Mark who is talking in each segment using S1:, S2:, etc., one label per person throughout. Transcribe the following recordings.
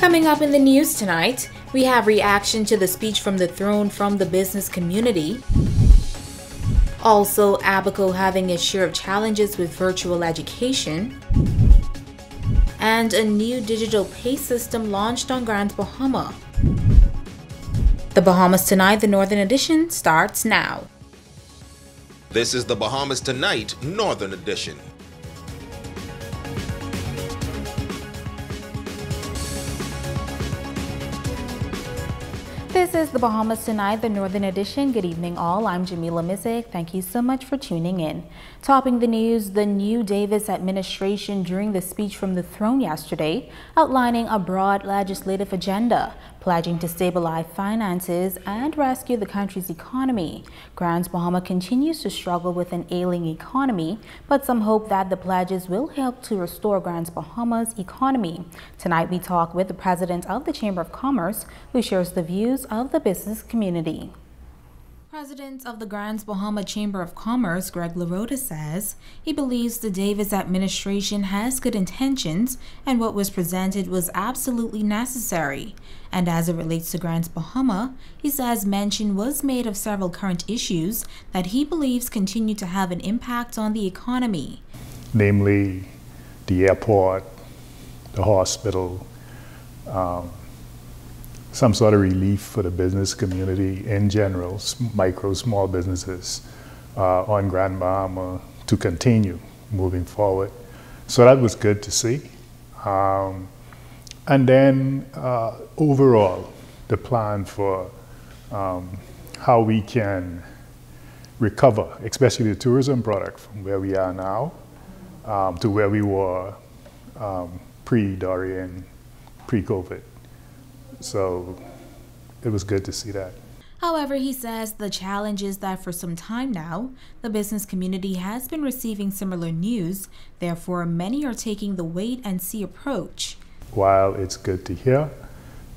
S1: Coming up in the news tonight, we have reaction to the speech from the throne from the business community. Also, ABACO having its share of challenges with virtual education. And a new digital pay system launched on Grand Bahama. The Bahamas Tonight, the Northern Edition, starts now.
S2: This is the Bahamas Tonight, Northern Edition.
S1: This is the Bahamas Tonight, the Northern Edition. Good evening all. I'm Jamila Mizik. Thank you so much for tuning in. Topping the news, the new Davis administration during the speech from the throne yesterday, outlining a broad legislative agenda, pledging to stabilize finances and rescue the country's economy. Grand Bahama continues to struggle with an ailing economy, but some hope that the pledges will help to restore Grand Bahama's economy. Tonight we talk with the president of the Chamber of Commerce, who shares the views of the business community. President of the Grand Bahama Chamber of Commerce, Greg Larota, says he believes the Davis administration has good intentions and what was presented was absolutely necessary. And as it relates to Grand Bahama, he says mention was made of several current issues that he believes continue to have an impact on the economy.
S3: Namely, the airport, the hospital, some sort of relief for the business community in general, micro, small businesses on Grand Bahama to continue moving forward. So that was good to see. And then overall, the plan for how we can recover, especially the tourism product from where we are now to where we were pre-Dorian, pre-COVID. So it was good to see that.
S1: However, he says the challenge is that for some time now, the business community has been receiving similar news. Therefore, many are taking the wait-and-see approach.
S3: While it's good to hear,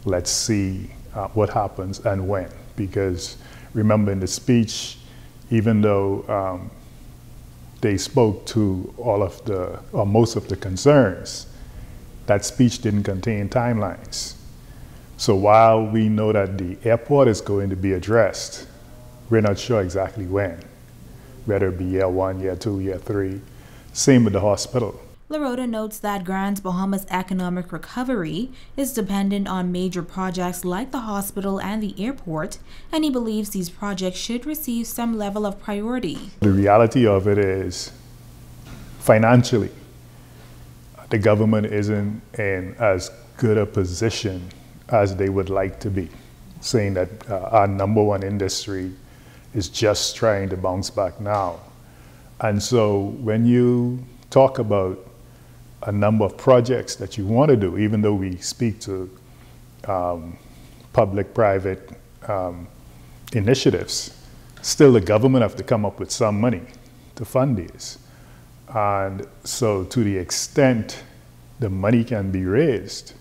S3: let's see what happens and when. Because remember in the speech, even though they spoke to all of the, or most of the concerns, that speech didn't contain timelines. So while we know that the airport is going to be addressed, we're not sure exactly when, whether it be year 1, year 2, year 3. Same with the hospital.
S1: Larota notes that Grand Bahama's economic recovery is dependent on major projects like the hospital and the airport, and he believes these projects should receive some level of priority.
S3: The reality of it is, financially, the government isn't in as good a position as they would like to be, saying that our #1 industry is just trying to bounce back now. And so when you talk about a number of projects that you want to do, even though we speak to public-private initiatives, still the government have to come up with some money to fund these. And so to the extent the money can be raised,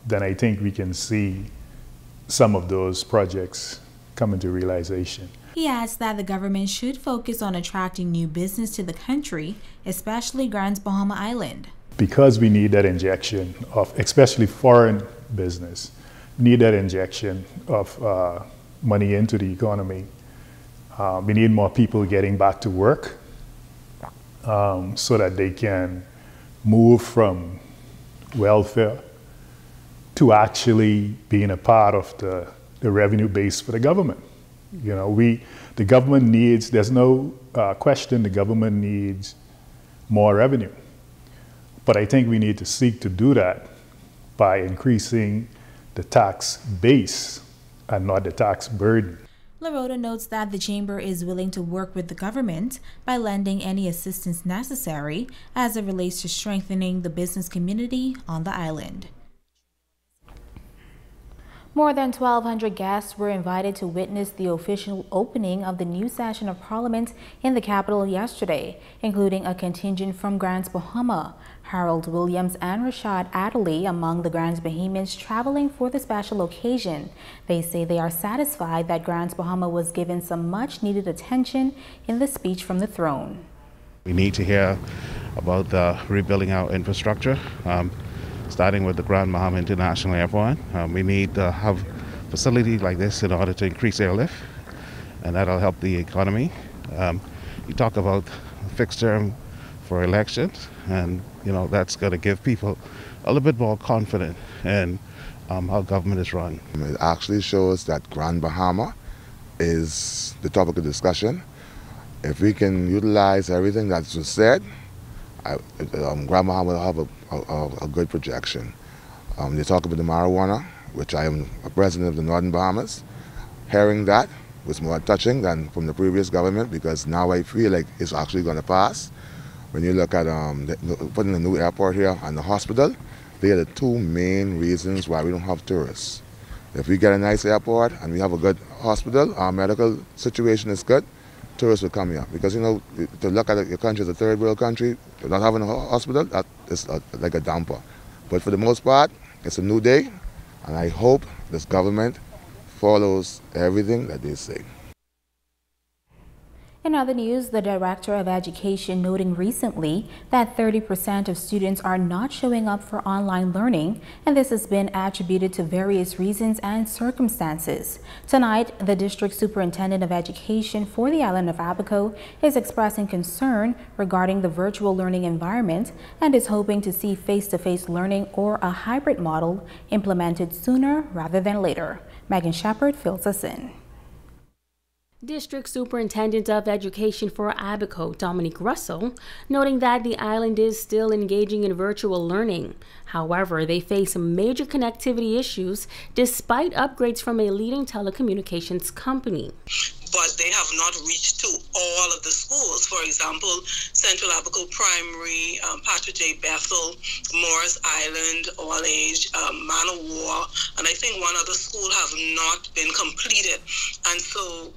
S3: then I think we can see some of those projects come into realization.
S1: He adds that the government should focus on attracting new business to the country, especially Grand Bahama Island.
S3: Because we need that injection of, especially foreign business, need that injection of money into the economy. We need more people getting back to work so that they can move from welfare to actually being a part of the revenue base for the government. You know, the government needs, there's no question the government needs more revenue. But I think we need to seek to do that by increasing the tax base and not the tax burden.
S1: Larota notes that the Chamber is willing to work with the government by lending any assistance necessary as it relates to strengthening the business community on the island. More than 1,200 guests were invited to witness the official opening of the new session of Parliament in the capital yesterday, including a contingent from Grand Bahama. Harold Williams and Rashad Adderley among the Grand Bahamians traveling for the special occasion. They say they are satisfied that Grand Bahama was given some much-needed attention in the speech from the throne.
S4: We need to hear about rebuilding our infrastructure. starting with the Grand Bahama International Airport. We need to have facilities like this in order to increase airlift, and that'll help the economy. You talk about a fixed term for elections, and that's going to give people a little bit more confidence in how government is run.
S5: It actually shows that Grand Bahama is the topic of discussion. If we can utilize everything that's just said, Grand Bahama will have a good projection. They talk about the marijuana, which I am a president of the Northern Bahamas. Hearing that was more touching than from the previous government, because now I feel like it's actually going to pass. When you look at putting a new airport here and the hospital, they are the two main reasons why we don't have tourists. If we get a nice airport and we have a good hospital, our medical situation is good, tourists will come here. Because to look at your country as a third world country, not having a hospital, that is like a damper. But for the most part, it's a new day, and I hope this government follows everything that they say.
S1: In other news, the Director of Education noting recently that 30% of students are not showing up for online learning, and this has been attributed to various reasons and circumstances. Tonight, the District Superintendent of Education for the island of ABACO is expressing concern regarding the virtual learning environment and is hoping to see face-to-face learning or a hybrid model implemented sooner rather than later. Megan Shepard fills us in.
S6: District Superintendent of Education for ABACO, Dominique Russell, noting that the island is still engaging in virtual learning. However, they face major connectivity issues despite upgrades from a leading telecommunications company.
S7: But they have not reached to all of the schools. For example, Central ABACO Primary, Patrick J. Bethel, Morris Island, All Age, Man of War, and I think one other school have not been completed. And so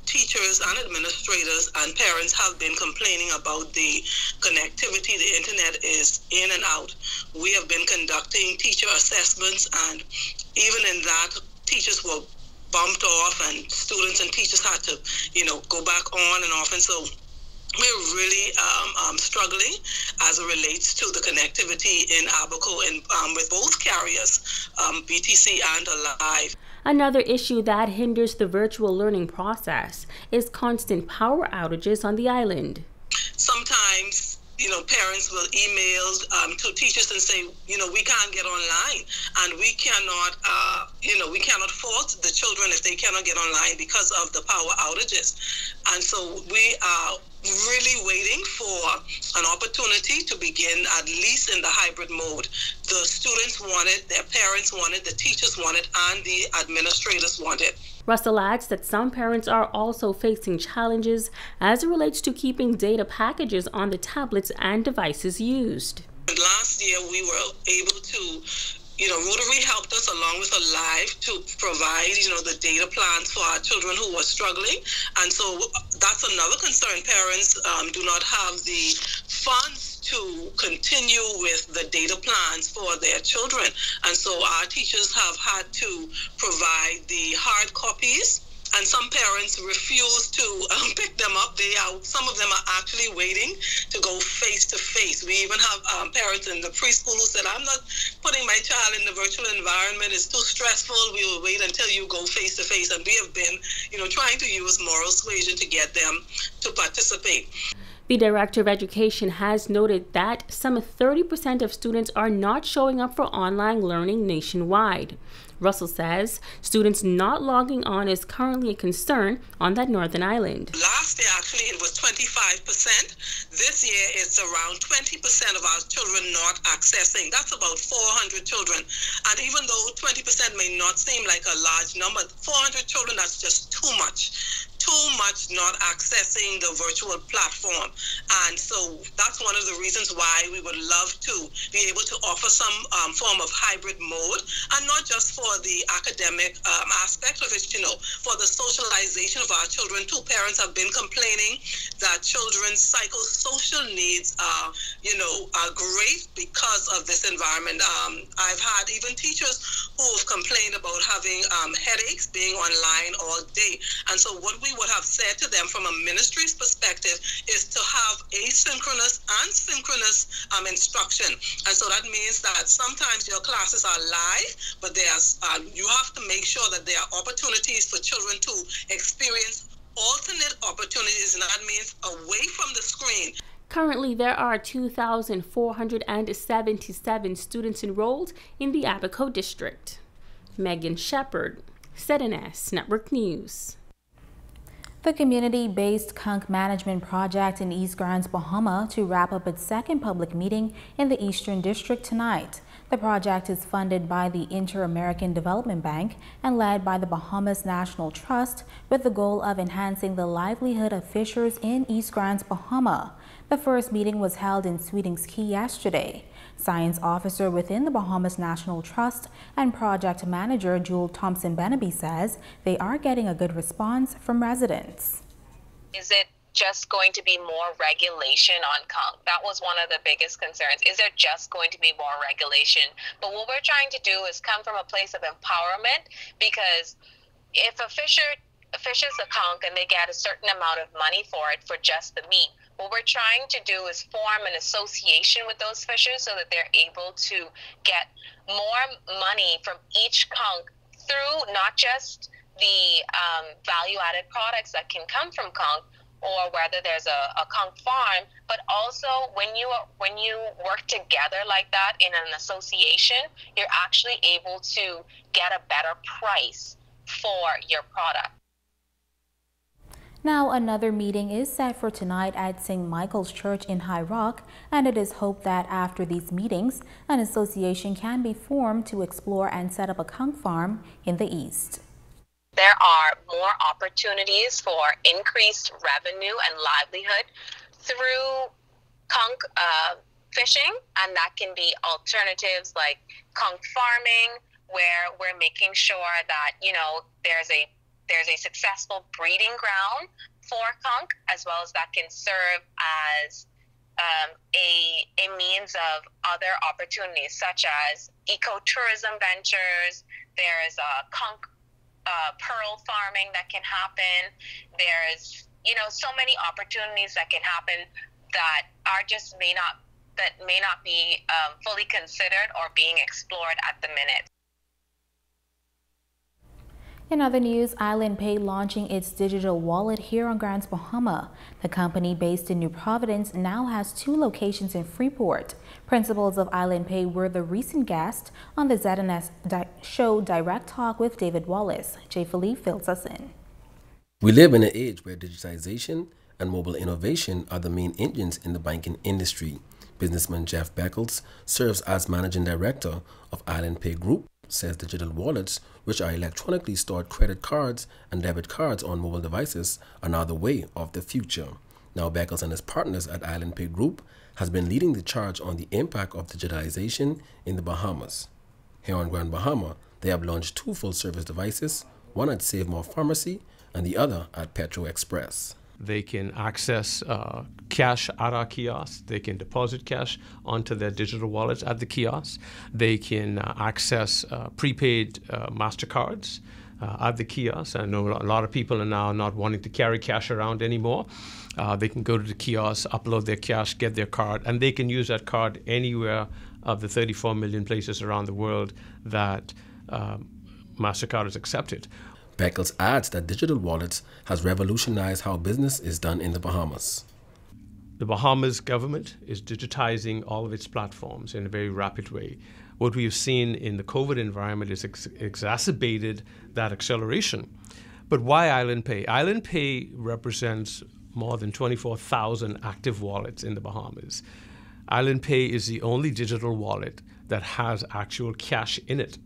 S7: teachers and administrators and parents have been complaining about the connectivity. The internet is in and out. We have been conducting teacher assessments, and even in that, teachers were bumped off, and students and teachers had to, go back on and off. And so we're really struggling as it relates to the connectivity in ABACO and with both carriers, BTC and Alive.
S6: Another issue that hinders the virtual learning process is constant power outages on the island.
S7: Sometimes parents will email to teachers and say, we can't get online, and we cannot fault the children if they cannot get online because of the power outages. And so we are really waiting for an opportunity to begin, at least in the hybrid mode. The students want it, their parents want it, the teachers want it, and the administrators want it.
S6: Russell adds that some parents are also facing challenges as it relates to keeping data packages on the tablets and devices used.
S7: Last year we were able to, Rotary helped us along with Alive to provide, the data plans for our children who were struggling. And so that's another concern. Parents do not have the funds to continue with the data plans for their children. And so our teachers have had to provide the hard copies, and some parents refuse to pick them up. Some of them are actually waiting to go face to face. We even have parents in the preschool who said, I'm not putting my child in the virtual environment. It's too stressful. We will wait until you go face to face. And we have been, trying to use moral suasion to get them to participate.
S6: The Director of Education has noted that some 30% of students are not showing up for online learning nationwide. Russell says students not logging on is currently a concern on that northern island.
S7: Last year, actually, it was 25%. This year, it's around 20% of our children not accessing. That's about 400 children. And even though 20% may not seem like a large number, 400 children, that's just too much not accessing the virtual platform. And so that's one of the reasons why we would love to be able to offer some form of hybrid mode, and not just for the academic aspect of it, for the socialization of our children too. Parents have been complaining that children's psychosocial needs are, are great because of this environment. I've had even teachers who have complained about having headaches, being online all day. And so what we would have said to them from a ministry's perspective is to have asynchronous and synchronous instruction. And so that means that sometimes your classes are live, but there's you have to make sure that there are opportunities for children to experience alternate opportunities, and that means away from the screen.
S6: Currently, there are 2,477 students enrolled in the ABACO district. Megan Shepard, ZNS Network News.
S1: The community-based CONCH management project in East Grants, Bahamas to wrap up its second public meeting in the Eastern District tonight. The project is funded by the Inter-American Development Bank and led by the Bahamas National Trust with the goal of enhancing the livelihood of fishers in East Grants, Bahamas. The first meeting was held in Sweetings Key yesterday. Science officer within the Bahamas National Trust and project manager Jewel Thompson-Benaby says they are getting a good response from residents.
S8: Is it just going to be more regulation on CONCH? That was one of the biggest concerns. Is there just going to be more regulation? But what we're trying to do is come from a place of empowerment, because if a fisher fishes a conch and they get a certain amount of money for it for just the meat, what we're trying to do is form an association with those fishers so that they're able to get more money from each conch through not just the value-added products that can come from conch, or whether there's a conch farm, but also when you work together like that in an association, you're actually able to get a better price for your product.
S1: Now, another meeting is set for tonight at St. Michael's Church in High Rock, and it is hoped that after these meetings, an association can be formed to explore and set up a conch farm in the East.
S8: There are more opportunities for increased revenue and livelihood through conch fishing, and that can be alternatives like conch farming, where we're making sure that, you know, there's a successful breeding ground for conch, as well as that can serve as a means of other opportunities such as ecotourism ventures. There's conch pearl farming that can happen. There's, you know, so many opportunities that can happen that are just may not be fully considered or being explored at the minute.
S1: In other news, Island Pay launching its digital wallet here on Grants, Bahamas. The company, based in New Providence, now has 2 locations in Freeport. Principals of Island Pay were the recent guest on the ZNS show Direct Talk with David Wallace. Jay Philippe fills us in.
S9: We live in an age where digitization and mobile innovation are the main engines in the banking industry. Businessman Jeff Beckles serves as managing director of Island Pay Group, says digital wallets, which are electronically stored credit cards and debit cards on mobile devices, are now the way of the future. Now, Beckles and his partners at Island Pay Group has been leading the charge on the impact of digitalization in the Bahamas. Here on Grand Bahama, they have launched 2 full-service devices, one at Save More Pharmacy and the other at Petro Express.
S10: They can access cash at our kiosks. They can deposit cash onto their digital wallets at the kiosks. They can access prepaid MasterCards at the kiosks. I know a lot of people are now not wanting to carry cash around anymore. They can go to the kiosk, upload their cash, get their card, and they can use that card anywhere of the 34 million places around the world that MasterCard is accepted.
S9: Beckles adds that digital wallets has revolutionized how business is done in the Bahamas.
S10: The Bahamas government is digitizing all of its platforms in a very rapid way. What we've seen in the COVID environment is exacerbated that acceleration. But why Island Pay? Island Pay represents more than 24,000 active wallets in the Bahamas. Island Pay is the only digital wallet that has actual cash in it,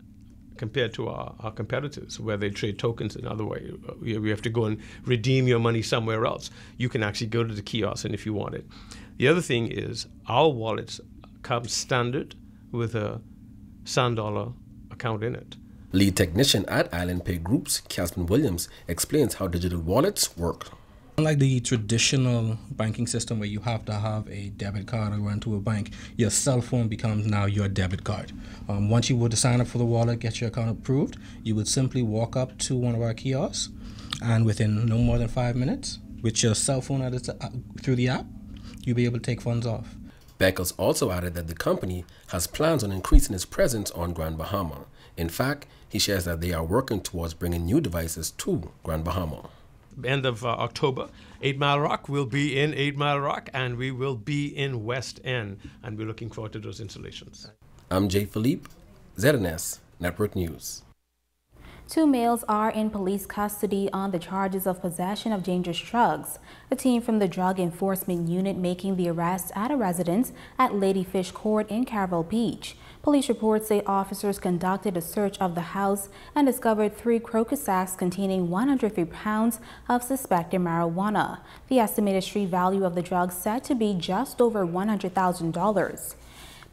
S10: compared to our competitors, where they trade tokens another way. We have to go and redeem your money somewhere else. You can actually go to the kiosk, and if you want it. The other thing is our wallets come standard with a $100 account in it.
S9: Lead technician at Island Pay Group's Casper Williams explains how digital wallets work.
S11: Unlike the traditional banking system where you have to have a debit card or run to a bank, your cell phone becomes now your debit card. Once you were to sign up for the wallet, get your account approved, you would simply walk up to one of our kiosks, and within no more than 5 minutes, with your cell phone through the app, you'll be able to take funds off.
S9: Beckles also added that the company has plans on increasing its presence on Grand Bahama. In fact, he shares that they are working towards bringing new devices to Grand Bahama.
S10: End of October, 8 Mile Rock will be in 8 Mile Rock, and we will be in West End, and we're looking forward to those installations.
S9: I'm Jay Philippe, ZNS Network News.
S1: 2 males are in police custody on the charges of possession of dangerous drugs. A team from the Drug Enforcement Unit making the arrest at a residence at Ladyfish Court in Carroll Beach. Police reports say officers conducted a search of the house and discovered 3 crocus sacks containing 103 pounds of suspected marijuana. The estimated street value of the drugs said to be just over $100,000.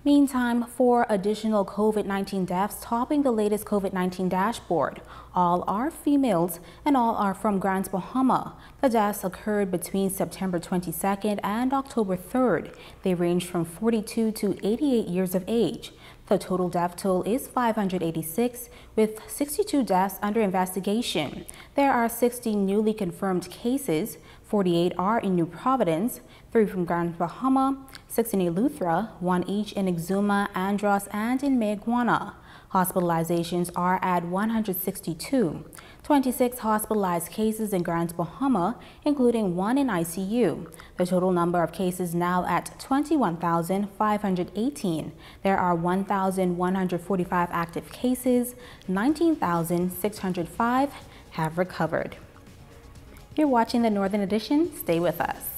S1: Meantime, 4 additional COVID-19 deaths topping the latest COVID-19 dashboard. All are females and all are from Grand Bahama. The deaths occurred between September 22nd and October 3rd. They range from 42 to 88 years of age. The total death toll is 586, with 62 deaths under investigation. There are 60 newly confirmed cases. 48 are in New Providence, 3 from Grand Bahama, 6 in Eleuthera, 1 each in Exuma, Andros, and in Mayaguana. Hospitalizations are at 162. 26 hospitalized cases in Grand Bahama, including 1 in ICU. The total number of cases now at 21,518. There are 1,145 active cases. 19,605 have recovered. You're watching the Northern Edition. Stay with us.